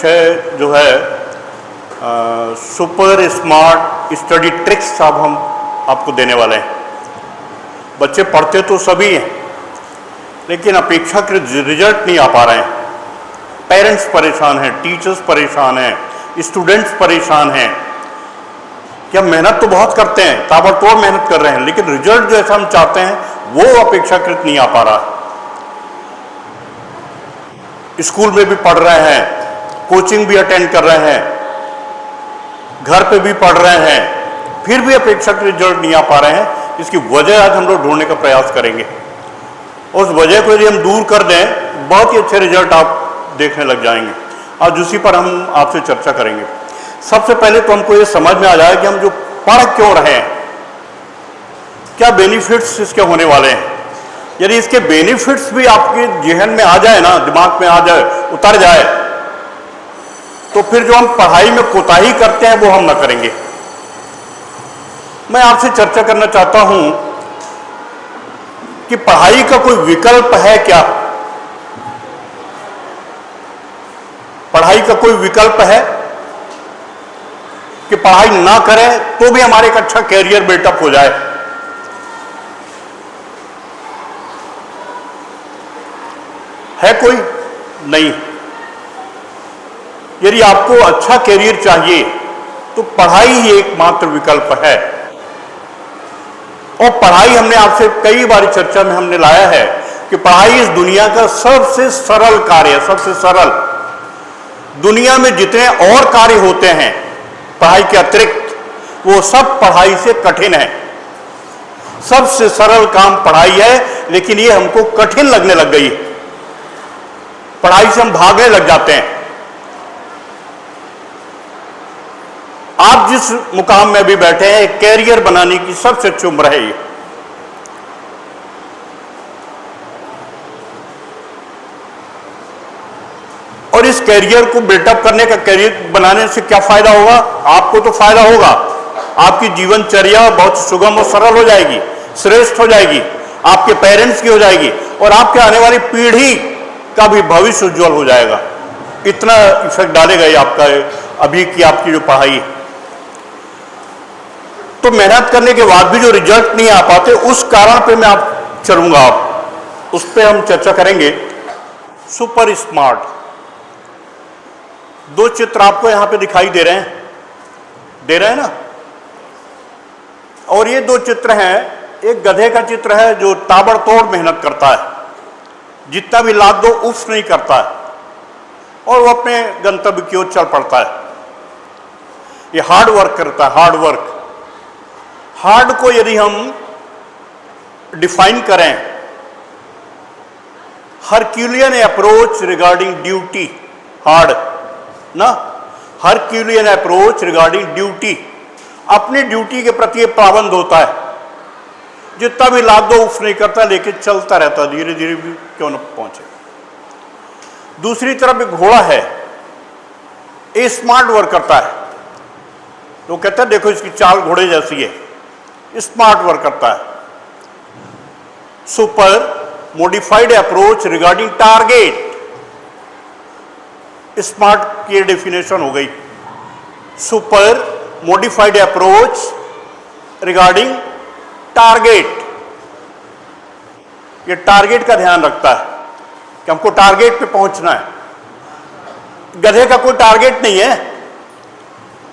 विषय जो है सुपर स्मार्ट स्टडी ट्रिक्स अब हम आपको देने वाले हैं। बच्चे पढ़ते तो सभी हैं, लेकिन अपेक्षाकृत रिजल्ट नहीं आ पा रहे हैं। पेरेंट्स परेशान हैं, टीचर्स परेशान हैं, स्टूडेंट्स परेशान हैं कि हम मेहनत तो बहुत करते हैं, ताबड़तोड़ मेहनत कर रहे हैं, लेकिन रिजल्ट जैसा हम चाहते हैं वो अपेक्षाकृत नहीं आ पा रहा। स्कूल में भी पढ़ रहे हैं, कोचिंग भी अटेंड कर रहे हैं, घर पे भी पढ़ रहे हैं, फिर भी अपेक्षाकृत रिजल्ट नहीं आ पा रहे हैं। इसकी वजह आज हम लोग ढूंढने का प्रयास करेंगे। उस वजह को यदि हम दूर कर दें, बहुत ही अच्छे रिजल्ट आप देखने लग जाएंगे। आज उसी पर हम आपसे चर्चा करेंगे। सबसे पहले तो हमको ये समझ में आ जाए कि हम जो पढ़ क्यों रहे हैं, क्या बेनिफिट्स इसके होने वाले हैं। यदि इसके बेनिफिट्स भी आपके जहन में आ जाए ना, दिमाग में आ जाए, उतर जाए, तो फिर जो हम पढ़ाई में कोताही करते हैं वो हम ना करेंगे। मैं आपसे चर्चा करना चाहता हूं कि पढ़ाई का कोई विकल्प है क्या। पढ़ाई का कोई विकल्प है कि पढ़ाई ना करें तो भी हमारे एक अच्छा कैरियर बिल्टअप हो जाए। है कोई? नहीं। यदि आपको अच्छा कैरियर चाहिए तो पढ़ाई ही एकमात्र विकल्प है। और पढ़ाई हमने आपसे कई बार चर्चा में हमने लाया है कि पढ़ाई इस दुनिया का सबसे सरल कार्य है। सबसे सरल, दुनिया में जितने और कार्य होते हैं पढ़ाई के अतिरिक्त, वो सब पढ़ाई से कठिन है। सबसे सरल काम पढ़ाई है, लेकिन ये हमको कठिन लगने लग गई। पढ़ाई से हम भागने लग जाते हैं। आप जिस मुकाम में भी बैठे हैं, कैरियर बनाने की सबसे अच्छी उम्र है ये। और इस कैरियर को बिल्टअप करने का, कैरियर बनाने से क्या फायदा होगा? आपको तो फायदा होगा, आपकी जीवनचर्या बहुत सुगम और सरल हो जाएगी, श्रेष्ठ हो जाएगी, आपके पेरेंट्स की हो जाएगी, और आपके आने वाली पीढ़ी का भी भविष्य उज्जवल हो जाएगा। इतना इफेक्ट डालेगा ये आपका अभी की आपकी जो पढ़ाई है। तो मेहनत करने के बाद भी जो रिजल्ट नहीं आ पाते, उस कारण पे मैं आप चलूंगा, आप उस पर हम चर्चा करेंगे। सुपर स्मार्ट, दो चित्र आपको यहां पे दिखाई दे रहे हैं ना। और ये दो चित्र हैं, एक गधे का चित्र है जो ताबड़तोड़ मेहनत करता है, जितना भी लाद दो उफ नहीं करता है, और वो अपने गंतव्य की ओर चल पड़ता है। ये हार्ड वर्क करता है, हार्ड वर्क। हार्ड को यदि हम डिफाइन करें, Herculean approach regarding duty, hard ना, हरक्यूलियन अप्रोच रिगार्डिंग ड्यूटी, अपनी ड्यूटी के प्रति पाबंद होता है, जितना भी लाद दो उफ नहीं करता, लेकिन चलता रहता, धीरे धीरे भी क्यों न पहुंचे। दूसरी तरफ एक घोड़ा है, ये स्मार्ट वर्क करता है। तो कहते हैं देखो इसकी चाल घोड़े जैसी है, स्मार्ट वर्क करता है। Super modified approach regarding target, smart की डेफिनेशन हो गई। Super modified approach regarding target, ये टारगेट का ध्यान रखता है कि हमको टारगेट पे पहुंचना है। गधे का कोई टारगेट नहीं है,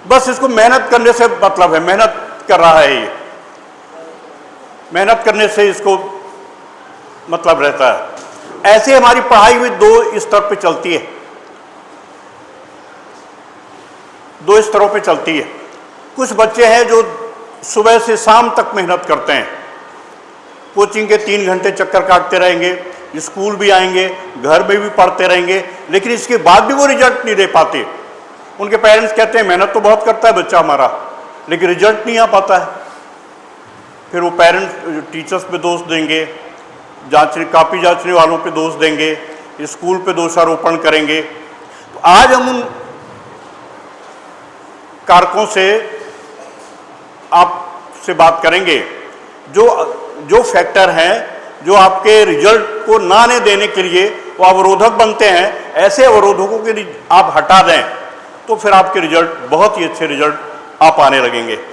बस इसको मेहनत करने से मतलब है, मेहनत कर रहा है, ये मेहनत करने से इसको मतलब रहता है। ऐसे हमारी पढ़ाई में दो स्तर पे चलती है, दो स्तरों पे चलती है। कुछ बच्चे हैं जो सुबह से शाम तक मेहनत करते हैं, कोचिंग के 3 घंटे चक्कर काटते रहेंगे, स्कूल भी आएंगे, घर में भी पढ़ते रहेंगे, लेकिन इसके बाद भी वो रिजल्ट नहीं दे पाते। उनके पेरेंट्स कहते हैं मेहनत तो बहुत करता है बच्चा हमारा, लेकिन रिजल्ट नहीं आ पाता है। फिर वो पेरेंट्स टीचर्स पे दोष देंगे, कापी जांचने वालों पे दोष देंगे, स्कूल पे दोषारोपण करेंगे। तो आज हम उन कारकों से आपसे बात करेंगे जो फैक्टर हैं जो आपके रिजल्ट को ना आने देने के लिए वो अवरोधक बनते हैं, ऐसे अवरोधकों के आप हटा दें तो फिर आपके रिजल्ट बहुत ही अच्छे रिजल्ट आप आने लगेंगे।